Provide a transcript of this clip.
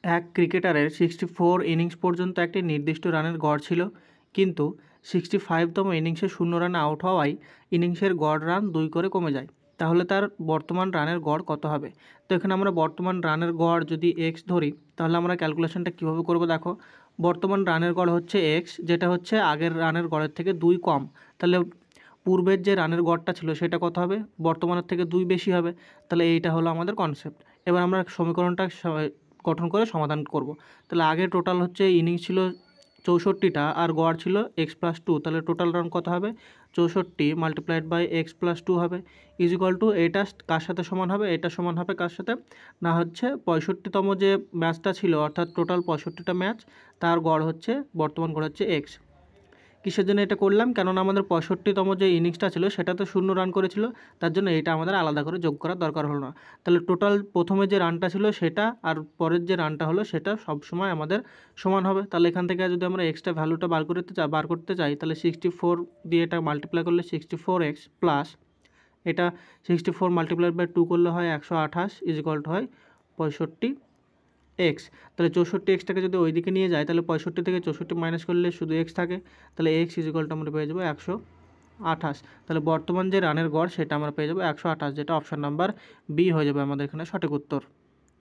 এক ক্রিকেটারের 64 ইনিংস পর্যন্ত একটি নির্দিষ্ট রানের গড় ছিল, কিন্তু 65তম ইনিংসে 0 রানে আউট হওয়ায় ইনিংসের গড় রান 2 করে কমে যায়। তাহলে তার বর্তমান রানের গড় কত হবে? তো এখানে আমরা বর্তমান রানের গড় যদি এক্স ধরি, তাহলে আমরা ক্যালকুলেশনটা কীভাবে করব দেখো। বর্তমান রানের গড় হচ্ছে এক্স, যেটা হচ্ছে আগের রানের গড়ের থেকে 2 কম। তাহলে পূর্বের যে রানের গড়টা ছিল সেটা কত হবে? বর্তমানের থেকে 2 বেশি হবে। তাহলে এইটা হলো আমাদের কনসেপ্ট। এবার আমরা সমীকরণটা গঠন করে সমাধান করব। তাহলে আগে টোটাল হচ্ছে ইনিংস ছিল 64টা আর গড় ছিল x+2, তাহলে টোটাল রান কত হবে? 64 মাল্টিপ্লাইড বাই x+2 হবে, ইজ ইকুয়াল টু এটা কার সাথে সমান হবে? এটা সমান হবে কার সাথে? না হচ্ছে 65তম যে ম্যাচটা ছিল, অর্থাৎ টোটাল 65টা ম্যাচ, তার গড় হচ্ছে, বর্তমান গড় হচ্ছে এক্স। কিসের জন্য এটা করলাম? কেননা আমাদের 65তম যে ইনিংসটা ছিল সেটাতে 0 রান করেছিল, তার জন্য এটা আমাদের আলাদা করে যোগ করার দরকার হলো না। তাহলে টোটাল প্রথমে যে রানটা ছিল সেটা আর পরের যে রানটা হলো সেটা সবসময় আমাদের সমান হবে। তাহলে এখান থেকে যদি আমরা এক্সট্রা ভ্যালুটা বার করতে চাই, তাহলে 64 দিয়ে এটা মাল্টিপ্লাই করলে 64x প্লাস এটা 64 মাল্টিপ্লাইড বাই 2 করলে হয় 128 ইজ ইকুয়াল টু হয় 65 এক্স। তাহলে 64 এক্সটাকে যদি ওই দিকে নিয়ে যায়, তাহলে 65 থেকে 64 মাইনাস করলে শুধু এক্স থাকে, তাহলে এক্স ইজ ইকুয়াল টু আমরা পেয়ে যাবো 128। তাহলে বর্তমান যে রানের গড় সেটা আমরা পেয়ে যাবো 128, যেটা অপশান নাম্বার বি হয়ে যাবে আমাদের এখানে সঠিক উত্তর।